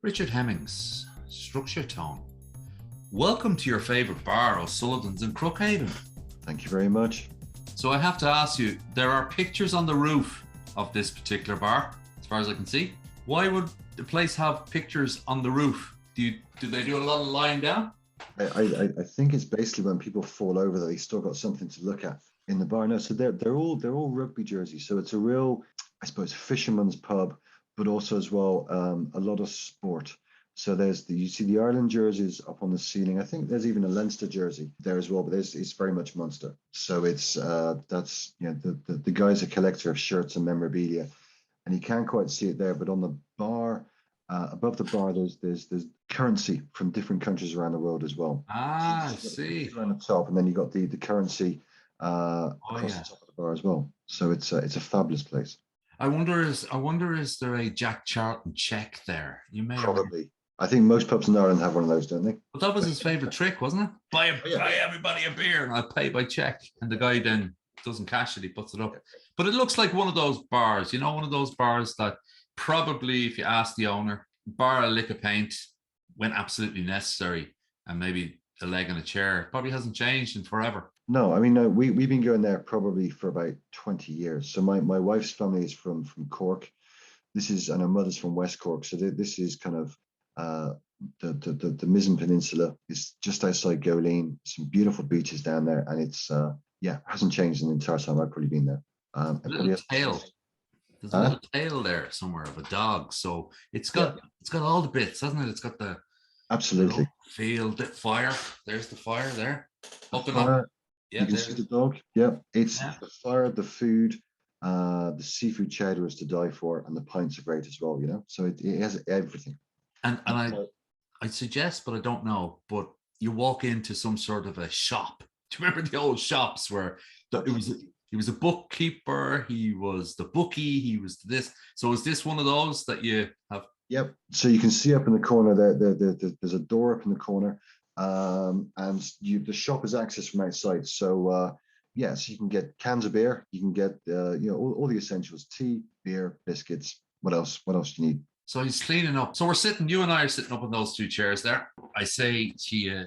Richard Hemmings, StructureTone. Welcome to your favourite bar, O'Sullivan's in Crookhaven. Thank you very much. So I have to ask you, there are pictures on the roof of this particular bar, as far as I can see. Why would the place have pictures on the roof? Do they do a lot of lying down? I think it's basically when people fall over that they still got something to look at in the bar. No, so they're all rugby jerseys. So it's a real, I suppose, fisherman's pub, but also as well a lot of sport. So you see the Ireland jerseys up on the ceiling. I think there's even a Leinster jersey there as well, but it's very much Munster. So it's that's the guy's a collector of shirts and memorabilia, and you can't quite see it there, but on the bar. Above the bar, there's currency from different countries around the world as well. I see. Around the top, and then you got the currency across the top of the bar as well. So it's a fabulous place. I wonder is there a Jack Charlton check there? You may probably. I think most pubs in Ireland have one of those, don't they? But that was his favourite trick, wasn't it? Buy everybody a beer, and I'll pay by check. And the guy then doesn't cash it; he puts it up. But it looks like one of those bars, one of those bars that. Probably, if you ask the owner, bar a lick of paint when absolutely necessary, and maybe a leg in a chair. Probably hasn't changed in forever. No, I mean, no, we've been going there probably for about 20 years. So my wife's family is from Cork. And her mother's from West Cork. So this is kind of the Mizen Peninsula. It's just outside Goleen. Some beautiful beaches down there, and it's hasn't changed in the entire time I've probably been there. There's a little tail there somewhere of a dog, so it's got all the bits, hasn't it? It's got the absolutely field, the fire. There's the fire there, up and up. Yeah, you can see the dog. Yeah, it's the fire, the food, the seafood chowder is to die for, and the pints are great as well. So it has everything. And I suggest, but I don't know. But you walk into some sort of a shop. Do you remember the old shops where He was a bookkeeper, he was the bookie, he was this. So is this one of those that you have? Yep. So you can see up in the corner there's a door up in the corner, and the shop is accessed from outside. So so you can get cans of beer, you can get all the essentials: tea, beer, biscuits. What else? What else do you need? So he's cleaning up. So you and I are sitting up in those two chairs there. I say to you,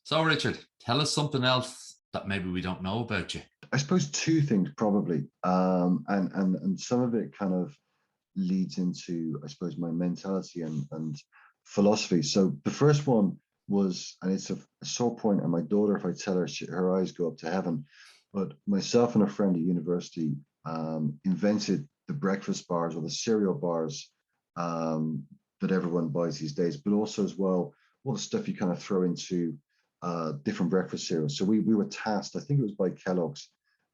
so Richard, tell us something else that maybe we don't know about you. I suppose two things probably, and some of it kind of leads into, I suppose, my mentality and philosophy. So the first one was, and it's a sore point, and my daughter, if I tell her, her eyes go up to heaven. But myself and a friend at university invented the breakfast bars or the cereal bars that everyone buys these days, but also as well all the stuff you kind of throw into different breakfast cereals. So we were tasked, I think it was by Kellogg's,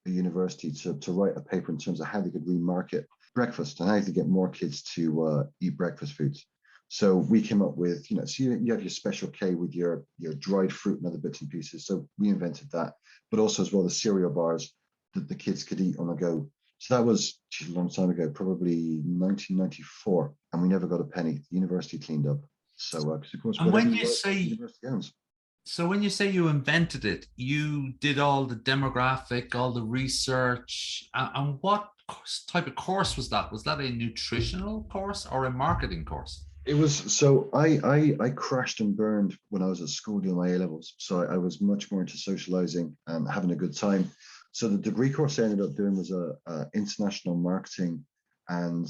the university, to write a paper in terms of how they could remarket breakfast and how to get more kids to eat breakfast foods. So we came up with, so you have your Special K with your dried fruit and other bits and pieces. So we invented that, but also as well the cereal bars that the kids could eat on the go. So that was a long time ago, probably 1994, and we never got a penny. The university cleaned up. So, of course, and when you say university owns. So when you say you invented it, you did all the demographic, all the research, and what type of course was that? Was that a nutritional course or a marketing course? It was. So I crashed and burned when I was at school doing my A-levels. So I was much more into socializing and having a good time. So the degree course I ended up doing was a international marketing and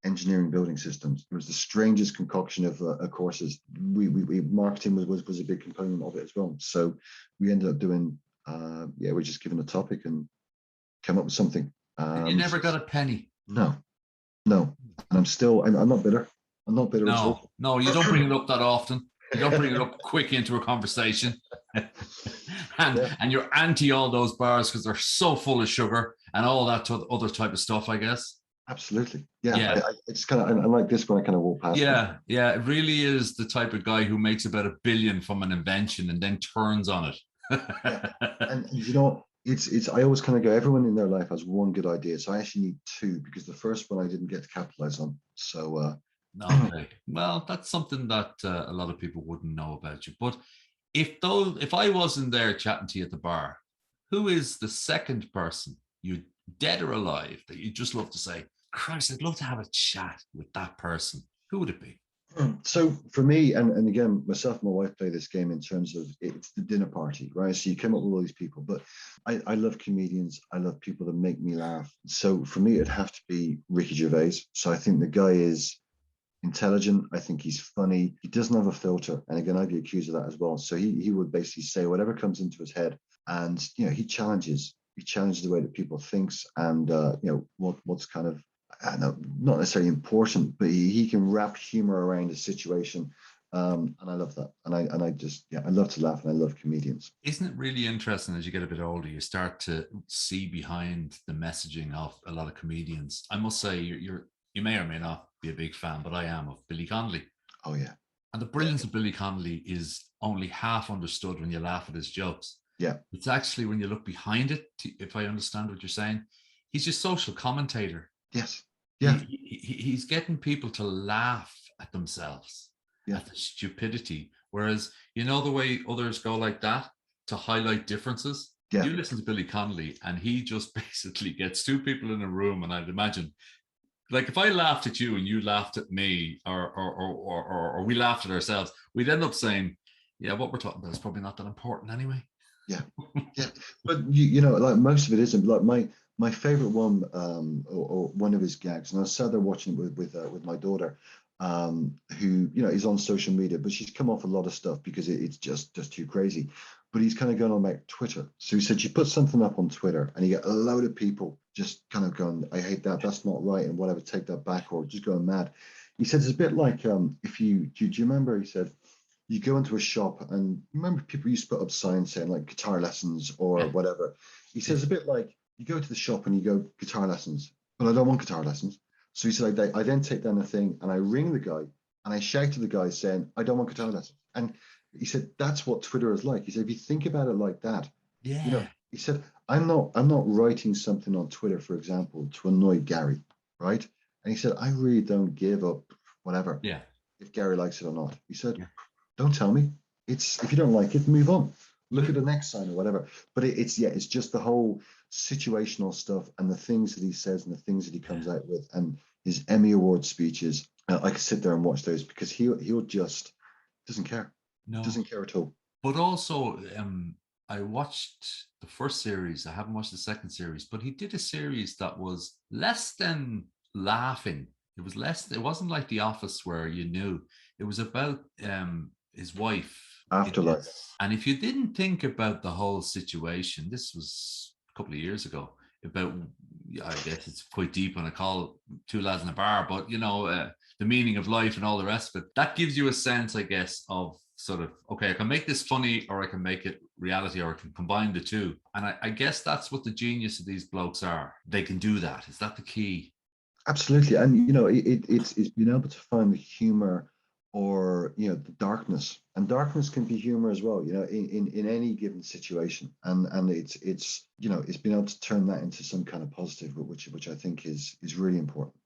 engineering building systems. It was the strangest concoction of courses. We marketing was a big component of it as well. So we ended up doing we're just given a topic and come up with something. You never got a penny. No, and I'm not bitter. I'm not bitter at all. No, you don't bring it up that often. You don't bring it up quick into a conversation. and you're anti all those bars because they're so full of sugar and all that other type of stuff, I guess. Absolutely. Yeah. It's kind of, I like this when I kind of walk past. Yeah. It really is the type of guy who makes about $1 billion from an invention and then turns on it. And it's I always kind of go, everyone in their life has one good idea. So I actually need two, because the first one I didn't get to capitalize on. So okay. Well, that's something that a lot of people wouldn't know about you. But if I wasn't there chatting to you at the bar, who is the second person, you dead or alive, that you just love to say, Christ, I'd love to have a chat with that person? Who would it be? So for me, and again, myself and my wife play this game in terms of it's the dinner party, right? So you come up with all these people, but I love comedians. I love people that make me laugh. So for me, it'd have to be Ricky Gervais. So I think the guy is intelligent. I think he's funny. He doesn't have a filter. And again, I'd be accused of that as well. So he would basically say whatever comes into his head. And, he challenges the way that people thinks and, what's kind of, I don't know, not necessarily important, but he can wrap humor around a situation. And I love that. And I just, I love to laugh and I love comedians. Isn't it really interesting as you get a bit older, you start to see behind the messaging of a lot of comedians? I must say, you may or may not be a big fan, but I am, of Billy Connolly. Oh, yeah. And the brilliance of Billy Connolly is only half understood when you laugh at his jokes. Yeah. It's actually when you look behind it, if I understand what you're saying, he's just social commentator. Yes. Yeah. He's getting people to laugh at themselves, at the stupidity. Whereas, the way others go like that to highlight differences, you listen to Billy Connolly and he just basically gets two people in a room. And I'd imagine, like, if I laughed at you and you laughed at me, or we laughed at ourselves, we'd end up saying, yeah, what we're talking about is probably not that important anyway. Yeah. But like most of it isn't. Like my favorite one, or one of his gags, and I sat there watching it with my daughter, who is on social media, but she's come off a lot of stuff because it's just too crazy. But he's kind of going on about Twitter. So he said, you put something up on Twitter and you get a load of people just kind of going, I hate that, that's not right, and whatever, take that back, or just going mad. He said it's a bit like, if do you remember, he said, you go into a shop and remember people used to put up signs saying like guitar lessons or whatever. He says a bit like you go to the shop and you go guitar lessons, but I don't want guitar lessons. So he said, I then take down the thing and I ring the guy and I shout to the guy saying, I don't want guitar lessons. And he said, that's what Twitter is like. He said, if you think about it like that, he said, I'm not writing something on Twitter, for example, to annoy Garry, right? And he said, I really don't give up whatever. Yeah. If Garry likes it or not. He said, don't tell me. It's, if you don't like it, move on. Look at the next sign or whatever. But it's just the whole situational stuff and the things that he says and the things that he comes out with and his Emmy Award speeches. I could sit there and watch those because he'll just doesn't care. No, doesn't care at all. But also, I watched the first series. I haven't watched the second series, but he did a series that was less than laughing. It was less. It wasn't like The Office where you knew. It was about his wife. Afterlife. And if you didn't think about the whole situation, this was a couple of years ago, about, I guess it's quite deep when I call Two Lads in a Bar, but the meaning of life and all the rest of it, that gives you a sense, I guess, of sort of, okay, I can make this funny or I can make it reality or I can combine the two. And I guess that's what the genius of these blokes are. They can do that. Is that the key? Absolutely. And, it's being able to find the humor or, the darkness. And darkness can be humor as well, in any given situation. And it's being able to turn that into some kind of positive, which I think is really important.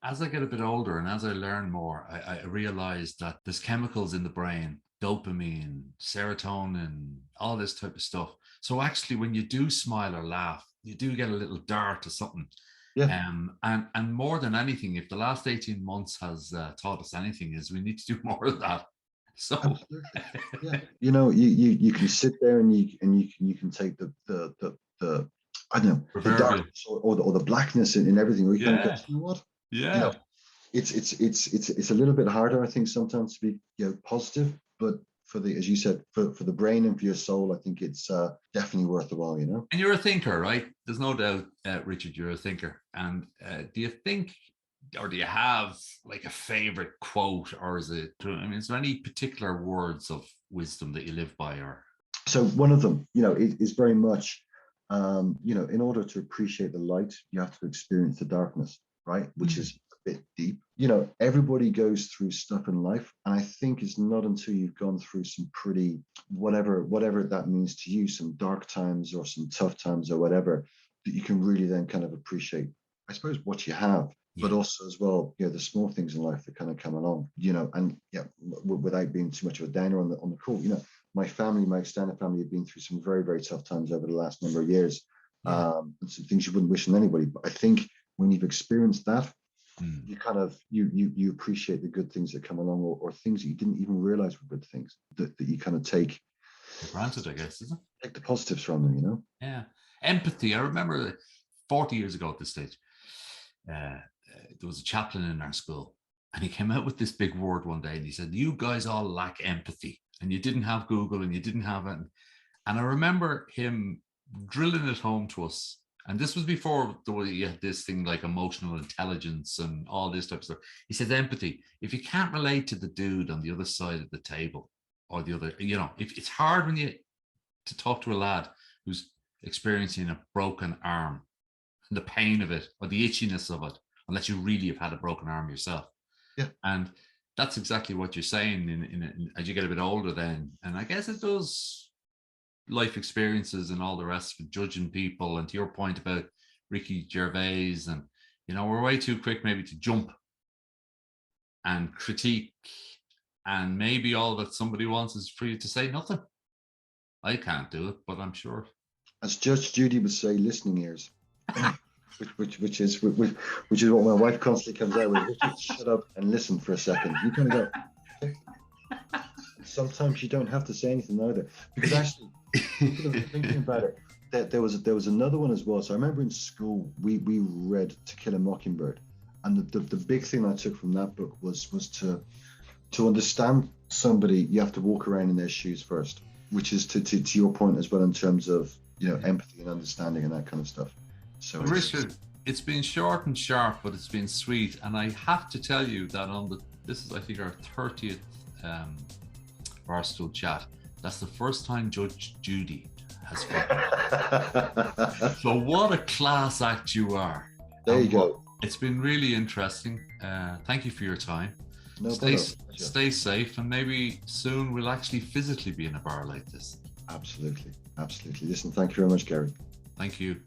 As I get a bit older and as I learn more, I realize that there's chemicals in the brain, dopamine, serotonin, all this type of stuff. So actually, when you do smile or laugh, you do get a little dart or something. Yeah. And more than anything, if the last 18 months has taught us anything, is we need to do more of that. So absolutely. Yeah, you can sit there and you can take the I don't know, the darkness or the blackness in everything. Or you kind of go, you know what? Yeah. It's a little bit harder, I think, sometimes to be positive, but for the, as you said, for the brain and for your soul, I think it's definitely worth the while, And you're a thinker, right? There's no doubt, Richard, you're a thinker. And do you think, or do you have like a favorite quote, or is there any particular words of wisdom that you live by? Or so one of them, is very much, in order to appreciate the light, you have to experience the darkness, right? Which is a bit deep. Everybody goes through stuff in life, and I think it's not until you've gone through some pretty whatever that means to you, some dark times or some tough times or whatever, that you can really then kind of appreciate, I suppose, what you have, but also as well, the small things in life that kind of come along, and without being too much of a downer on the call, my family, my extended family, have been through some very, very tough times over the last number of years, and some things you wouldn't wish on anybody. But I think when you've experienced that, you kind of you appreciate the good things that come along, or things that you didn't even realize were good things that you kind of take for granted, I guess, isn't it? Take the positives from them, you know. Yeah, empathy. I remember 40 years ago at this stage, there was a chaplain in our school, and he came out with this big word one day, and he said, "You guys all lack empathy, and you didn't have Google, and you didn't have it." And I remember him drilling it home to us. And this was before you had this thing like emotional intelligence and all this type of stuff. He said, empathy. If you can't relate to the dude on the other side of the table, or the other, you know, if it's hard when you to talk to a lad who's experiencing a broken arm and the pain of it or the itchiness of it, unless you really have had a broken arm yourself. Yeah. And that's exactly what you're saying in as you get a bit older then. And I guess it does life experiences and all the rest of judging people, and to your point about Ricky Gervais, and you know, we're way too quick maybe to jump and critique, and maybe all that somebody wants is for you to say nothing. I can't do it, but I'm sure, as Judge Judy would say, listening ears. which is what my wife constantly comes out with. Richard, shut up and listen for a second. You kind of go, okay. Sometimes you don't have to say anything either, because actually thinking about it, that there was another one as well. So I remember in school we read To Kill a Mockingbird, and the big thing I took from that book was to understand somebody, you have to walk around in their shoes first, which is to your point as well, in terms of, you know, empathy and understanding and that kind of stuff. So Richard, it's been short and sharp, but it's been sweet. And I have to tell you that this is, I think, our 30th Barstool Chat. That's the first time Judge Judy has fought. So what a class act you are. There you go. It's been really interesting. Thank you for your time. No, stay safe, and maybe soon we'll actually physically be in a bar like this. Absolutely. Listen, thank you very much, Garry. Thank you.